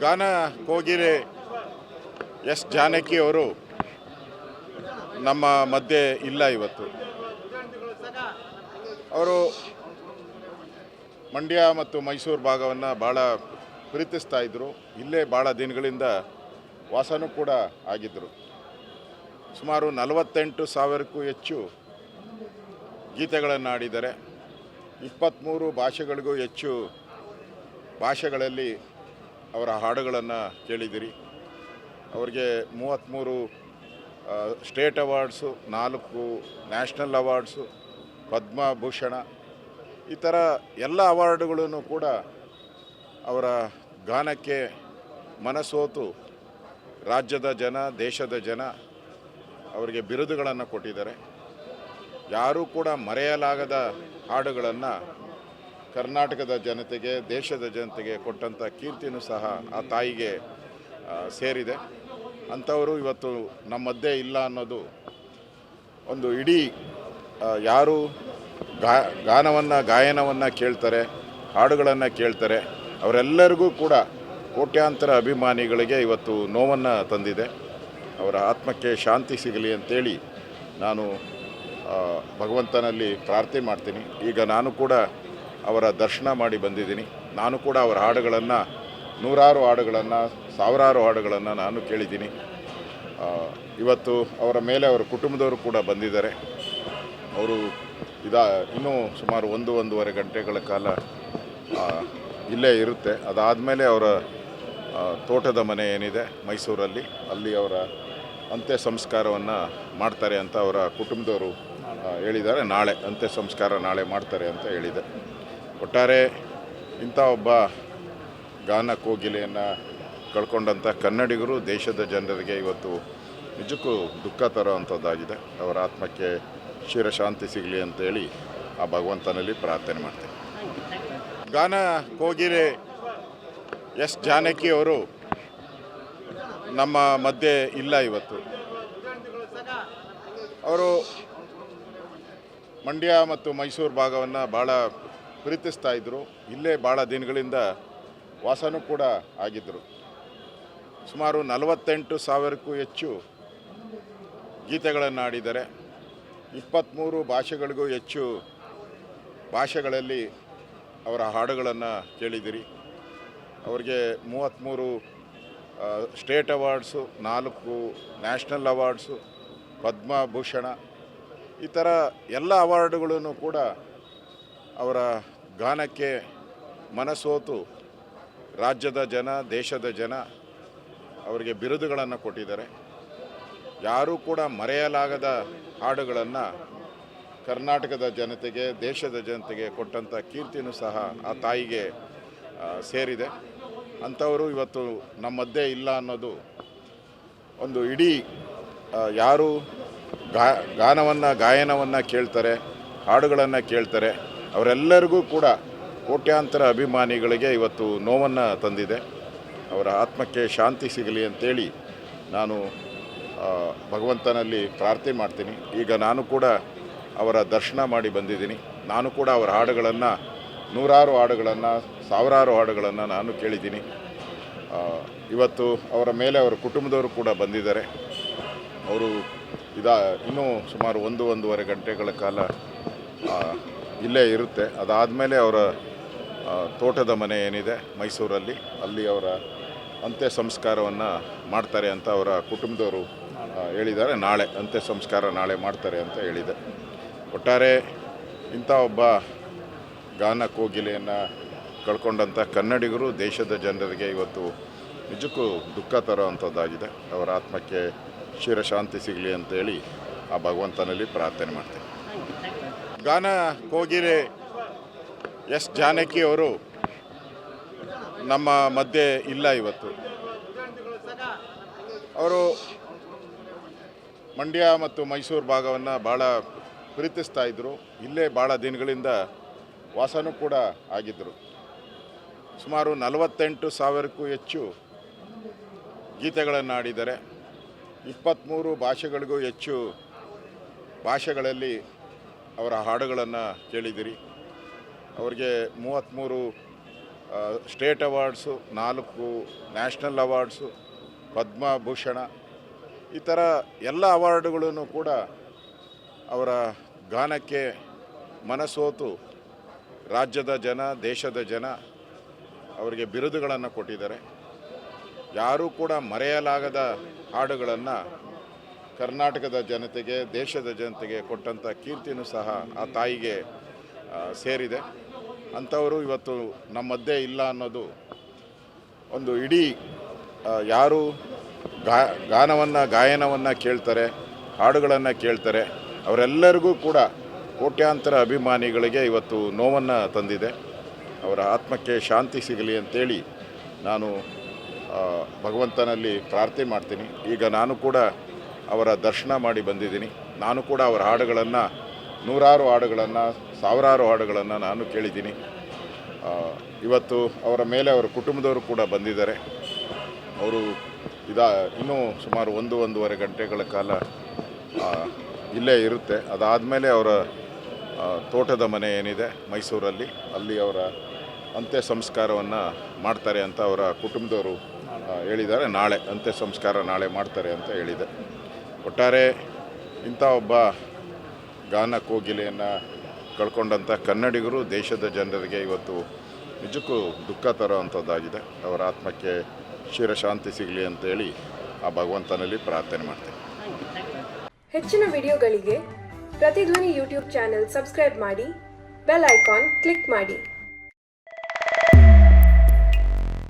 ಗಾನ ಕೋಗಿಲೆ ಎಸ್ ಜಾನಕಿ ಅವರು ನಮ್ಮ ಮಧ್ಯೆ ಇಲ್ಲ ಇವತ್ತು. ಅವರು ಮಂಡ್ಯ ಮತ್ತು ಮೈಸೂರು ಭಾಗವನ್ನು ಭಾಳ ಪ್ರೀತಿಸ್ತಾ ಇದ್ದರು. ಇಲ್ಲೇ ಭಾಳ ದಿನಗಳಿಂದ ವಾಸನೂ ಕೂಡ ಆಗಿದ್ದರು. ಸುಮಾರು 48,000ಕ್ಕೂ ಹೆಚ್ಚು ಗೀತೆಗಳನ್ನು ಆಡಿದ್ದಾರೆ. 23 ಭಾಷೆಗಳಿಗೂ ಹೆಚ್ಚು ಭಾಷೆಗಳಲ್ಲಿ ಅವರ ಹಾಡುಗಳನ್ನು ಕೇಳಿದಿರಿ. ಅವರಿಗೆ 33 state awards, 4 national awards, Padma Bhushan, ಈ ಥರ ಎಲ್ಲ ಅವಾರ್ಡುಗಳನ್ನು ಕೂಡ ಅವರ ಗಾನಕ್ಕೆ ಮನಸೋತು ರಾಜ್ಯದ ಜನ, ದೇಶದ ಜನ ಅವರಿಗೆ ಬಿರುದುಗಳನ್ನು ಕೊಟ್ಟಿದ್ದಾರೆ. ಯಾರೂ ಕೂಡ ಮರೆಯಲಾಗದ ಹಾಡುಗಳನ್ನು ಕರ್ನಾಟಕದ ಜನತೆಗೆ, ದೇಶದ ಜನತೆಗೆ ಕೊಟ್ಟಂಥ ಕೀರ್ತಿನೂ ಸಹ ಆ ತಾಯಿಗೆ ಸೇರಿದೆ. ಅಂಥವರು ಇವತ್ತು ನಮ್ಮ ಮಧ್ಯೆ ಇಲ್ಲ ಅನ್ನೋದು ಒಂದು ಇಡೀ ಯಾರು ಗಾಯನವನ್ನು ಕೇಳ್ತಾರೆ, ಹಾಡುಗಳನ್ನು ಕೇಳ್ತಾರೆ, ಅವರೆಲ್ಲರಿಗೂ ಕೂಡ ಕೋಟ್ಯಾಂತರ ಅಭಿಮಾನಿಗಳಿಗೆ ಇವತ್ತು ನೋವನ್ನು ತಂದಿದೆ. ಅವರ ಆತ್ಮಕ್ಕೆ ಶಾಂತಿ ಸಿಗಲಿ ಅಂತೇಳಿ ನಾನು ಭಗವಂತನಲ್ಲಿ ಪ್ರಾರ್ಥನೆ ಮಾಡ್ತೀನಿ. ಈಗ ನಾನು ಕೂಡ ಅವರ ದರ್ಶನ ಮಾಡಿ ಬಂದಿದ್ದೀನಿ. ನಾನು ಕೂಡ ಅವರ ಹಾಡುಗಳನ್ನು, ನೂರಾರು ಹಾಡುಗಳನ್ನು, ಸಾವಿರಾರು ಹಾಡುಗಳನ್ನು ನಾನು ಕೇಳಿದ್ದೀನಿ. ಇವತ್ತು ಅವರ ಮೇಲೆ ಅವರ ಕುಟುಂಬದವರು ಕೂಡ ಬಂದಿದ್ದಾರೆ. ಅವರು ಇನ್ನೂ ಸುಮಾರು 1-1.5 ಗಂಟೆಗಳ ಕಾಲ ಇಲ್ಲೇ ಇರುತ್ತೆ. ಅದಾದಮೇಲೆ ಅವರ ತೋಟದ ಮನೆ ಏನಿದೆ ಮೈಸೂರಲ್ಲಿ, ಅಲ್ಲಿ ಅವರ ಅಂತ್ಯ ಸಂಸ್ಕಾರವನ್ನು ಮಾಡ್ತಾರೆ ಅಂತ ಅವರ ಕುಟುಂಬದವರು ಹೇಳಿದ್ದಾರೆ. ನಾಳೆ ಅಂತ್ಯ ಸಂಸ್ಕಾರ ನಾಳೆ ಮಾಡ್ತಾರೆ ಅಂತ ಹೇಳಿದೆ. ಒಟ್ಟಾರೆ ಇಂಥ ಒಬ್ಬ ಗಾನ ಕೋಗಿಲೆಯನ್ನು ಕಳ್ಕೊಂಡಂಥ ಕನ್ನಡಿಗರು, ದೇಶದ ಜನರಿಗೆ ಇವತ್ತು ನಿಜಕ್ಕೂ ದುಃಖ ತರುವಂಥದ್ದಾಗಿದೆ. ಅವರ ಆತ್ಮಕ್ಕೆ ಶಿರಶಾಂತಿ ಸಿಗಲಿ ಅಂತೇಳಿ ಆ ಭಗವಂತನಲ್ಲಿ ಪ್ರಾರ್ಥನೆ ಮಾಡ್ತೇನೆ. ಗಾನ ಕೋಗಿಲೆ ಎಸ್ ಜಾನಕಿ ಅವರು ನಮ್ಮ ಮಧ್ಯೆ ಇಲ್ಲ ಇವತ್ತು. ಅವರು ಮಂಡ್ಯ ಮತ್ತು ಮೈಸೂರು ಭಾಗವನ್ನು ಭಾಳ ಪ್ರೀತಿಸ್ತಾ ಇದ್ದರು. ಇಲ್ಲೇ ಭಾಳ ದಿನಗಳಿಂದ ವಾಸನೂ ಕೂಡ ಆಗಿದ್ದರು. ಸುಮಾರು 48,000ಕ್ಕೂ ಹೆಚ್ಚು ಗೀತೆಗಳನ್ನು ಆಡಿದ್ದಾರೆ. 23 ಭಾಷೆಗಳಿಗೂ ಹೆಚ್ಚು ಭಾಷೆಗಳಲ್ಲಿ ಅವರ ಹಾಡುಗಳನ್ನು ಕೇಳಿದಿರಿ. ಅವರಿಗೆ 33 state awards, 4 national awards, Padma Bhushan, ಈ ಥರ ಎಲ್ಲ ಅವಾರ್ಡುಗಳನ್ನು ಕೂಡ ಅವರ ಗಾನಕ್ಕೆ ಮನಸೋತು ರಾಜ್ಯದ ಜನ, ದೇಶದ ಜನ ಅವರಿಗೆ ಬಿರುದುಗಳನ್ನು ಕೊಟ್ಟಿದ್ದಾರೆ. ಯಾರೂ ಕೂಡ ಮರೆಯಲಾಗದ ಹಾಡುಗಳನ್ನು ಕರ್ನಾಟಕದ ಜನತೆಗೆ, ದೇಶದ ಜನತೆಗೆ ಕೊಟ್ಟಂಥ ಕೀರ್ತಿನೂ ಸಹ ಆ ತಾಯಿಗೆ ಸೇರಿದೆ. ಅಂಥವರು ಇವತ್ತು ನಮ್ಮ ಮಧ್ಯೆ ಇಲ್ಲ ಅನ್ನೋದು ಒಂದು ಇಡೀ ಯಾರು ಗಾಯನವನ್ನು ಕೇಳ್ತಾರೆ, ಹಾಡುಗಳನ್ನು ಕೇಳ್ತಾರೆ, ಅವರೆಲ್ಲರಿಗೂ ಕೂಡ ಕೋಟ್ಯಾಂತರ ಅಭಿಮಾನಿಗಳಿಗೆ ಇವತ್ತು ನೋವನ್ನು ತಂದಿದೆ. ಅವರ ಆತ್ಮಕ್ಕೆ ಶಾಂತಿ ಸಿಗಲಿ ಅಂತೇಳಿ ನಾನು ಭಗವಂತನಲ್ಲಿ ಪ್ರಾರ್ಥನೆ ಮಾಡ್ತೀನಿ. ಈಗ ನಾನು ಕೂಡ ಅವರ ದರ್ಶನ ಮಾಡಿ ಬಂದಿದ್ದೀನಿ. ನಾನು ಕೂಡ ಅವರ ಹಾಡುಗಳನ್ನು, ನೂರಾರು ಹಾಡುಗಳನ್ನು, ಸಾವಿರಾರು ಹಾಡುಗಳನ್ನು ನಾನು ಕೇಳಿದ್ದೀನಿ. ಇವತ್ತು ಅವರ ಮೇಲೆ ಅವರ ಕುಟುಂಬದವರು ಕೂಡ ಬಂದಿದ್ದಾರೆ. ಅವರು ಇನ್ನೂ ಸುಮಾರು 1-1.5 ಗಂಟೆಗಳ ಕಾಲ ಇಲ್ಲೇ ಇರುತ್ತೆ. ಅದಾದಮೇಲೆ ಅವರ ತೋಟದ ಮನೆ ಏನಿದೆ ಮೈಸೂರಲ್ಲಿ, ಅಲ್ಲಿ ಅವರ ಅಂತ್ಯ ಸಂಸ್ಕಾರವನ್ನು ಮಾಡ್ತಾರೆ ಅಂತ ಅವರ ಕುಟುಂಬದವರು ಹೇಳಿದ್ದಾರೆ. ನಾಳೆ ಅಂತ್ಯ ಸಂಸ್ಕಾರ ನಾಳೆ ಮಾಡ್ತಾರೆ ಅಂತ ಹೇಳಿದೆ. ಒಟ್ಟಾರೆ ಇಂಥ ಒಬ್ಬ ಗಾನ ಕೋಗಿಲೆಯನ್ನು ಕಳ್ಕೊಂಡಂಥ ಕನ್ನಡಿಗರು, ದೇಶದ ಜನರಿಗೆ ಇವತ್ತು ನಿಜಕ್ಕೂ ದುಃಖ ತರುವಂಥದ್ದಾಗಿದೆ. ಅವರ ಆತ್ಮಕ್ಕೆ ಶಿರಶಾಂತಿ ಸಿಗಲಿ ಅಂತೇಳಿ ಆ ಭಗವಂತನಲ್ಲಿ ಪ್ರಾರ್ಥನೆ ಮಾಡ್ತೇನೆ. ಗಾನ ಕೋಗಿಲೆ ಎಸ್ ಜಾನಕಿ ಅವರು ನಮ್ಮ ಮಧ್ಯೆ ಇಲ್ಲ ಇವತ್ತು. ಅವರು ಮಂಡ್ಯ ಮತ್ತು ಮೈಸೂರು ಭಾಗವನ್ನು ಭಾಳ ಪ್ರೀತಿಸ್ತಾ ಇದ್ದರು. ಇಲ್ಲೇ ಭಾಳ ದಿನಗಳಿಂದ ವಾಸನೂ ಕೂಡ ಆಗಿದ್ದರು. ಸುಮಾರು 48,000ಕ್ಕೂ ಹೆಚ್ಚು ಗೀತೆಗಳನ್ನು ಆಡಿದ್ದಾರೆ. 23 ಭಾಷೆಗಳಿಗೂ ಹೆಚ್ಚು ಭಾಷೆಗಳಲ್ಲಿ ಅವರ ಹಾಡುಗಳನ್ನು ಕೇಳಿದಿರಿ. ಅವರಿಗೆ 33 state awards, 4 national awards, Padma Bhushan, ಈ ಥರ ಎಲ್ಲ ಅವಾರ್ಡುಗಳನ್ನು ಕೂಡ ಅವರ ಗಾನಕ್ಕೆ ಮನಸೋತು ರಾಜ್ಯದ ಜನ, ದೇಶದ ಜನ ಅವರಿಗೆ ಬಿರುದುಗಳನ್ನು ಕೊಟ್ಟಿದ್ದಾರೆ. ಯಾರೂ ಕೂಡ ಮರೆಯಲಾಗದ ಹಾಡುಗಳನ್ನು ಕರ್ನಾಟಕದ ಜನತೆಗೆ, ದೇಶದ ಜನತೆಗೆ ಕೊಟ್ಟಂಥ ಕೀರ್ತಿನೂ ಸಹ ಆ ತಾಯಿಗೆ ಸೇರಿದೆ. ಅಂಥವರು ಇವತ್ತು ನಮ್ಮ ಮಧ್ಯೆ ಇಲ್ಲ ಅನ್ನೋದು ಒಂದು ಇಡೀ ಯಾರು ಗಾಯನವನ್ನು ಕೇಳ್ತಾರೆ, ಹಾಡುಗಳನ್ನು ಕೇಳ್ತಾರೆ, ಅವರೆಲ್ಲರಿಗೂ ಕೂಡ ಕೋಟ್ಯಾಂತರ ಅಭಿಮಾನಿಗಳಿಗೆ ಇವತ್ತು ನೋವನ್ನು ತಂದಿದೆ. ಅವರ ಆತ್ಮಕ್ಕೆ ಶಾಂತಿ ಸಿಗಲಿ ಅಂತೇಳಿ ನಾನು ಭಗವಂತನಲ್ಲಿ ಪ್ರಾರ್ಥನೆ ಮಾಡ್ತೀನಿ. ಈಗ ನಾನು ಕೂಡ ಅವರ ದರ್ಶನ ಮಾಡಿ ಬಂದಿದ್ದೀನಿ. ನಾನು ಕೂಡ ಅವರ ಹಾಡುಗಳನ್ನು, ನೂರಾರು ಹಾಡುಗಳನ್ನು, ಸಾವಿರಾರು ಹಾಡುಗಳನ್ನು ನಾನು ಕೇಳಿದ್ದೀನಿ. ಇವತ್ತು ಅವರ ಮೇಲೆ ಅವರ ಕುಟುಂಬದವರು ಕೂಡ ಬಂದಿದ್ದಾರೆ. ಅವರು ಇನ್ನೂ ಸುಮಾರು 1-1.5 ಗಂಟೆಗಳ ಕಾಲ ಇಲ್ಲೇ ಇರುತ್ತೆ. ಅದಾದಮೇಲೆ ಅವರ ತೋಟದ ಮನೆ ಏನಿದೆ ಮೈಸೂರಲ್ಲಿ, ಅಲ್ಲಿ ಅವರ ಅಂತ್ಯ ಸಂಸ್ಕಾರವನ್ನು ಮಾಡ್ತಾರೆ ಅಂತ ಅವರ ಕುಟುಂಬದವರು ಹೇಳಿದ್ದಾರೆ. ನಾಳೆ ಅಂತ್ಯ ಸಂಸ್ಕಾರ ನಾಳೆ ಮಾಡ್ತಾರೆ ಅಂತ ಹೇಳಿದೆ. ಒಟ್ಟಾರೆ ಇಂಥ ಒಬ್ಬ ಗಾನ ಕೋಗಿಲೆಯನ್ನು ಕಳ್ಕೊಂಡಂಥ ಕನ್ನಡಿಗರು, ದೇಶದ ಜನರಿಗೆ ಇವತ್ತು ನಿಜಕ್ಕೂ ದುಃಖ ತರುವಂಥದ್ದಾಗಿದೆ. ಅವರ ಆತ್ಮಕ್ಕೆ ಚಿರಶಾಂತಿ ಸಿಗಲಿ ಅಂತೇಳಿ ಆ ಭಗವಂತನಲ್ಲಿ ಪ್ರಾರ್ಥನೆ ಮಾಡ್ತೇನೆ. ಹೆಚ್ಚಿನ ವಿಡಿಯೋಗಳಿಗೆ ಪ್ರತಿಧ್ವನಿ ಯೂಟ್ಯೂಬ್ ಚಾನೆಲ್ ಸಬ್ಸ್ಕ್ರೈಬ್ ಮಾಡಿ, ಬೆಲ್ ಐಕಾನ್ ಕ್ಲಿಕ್ ಮಾಡಿ.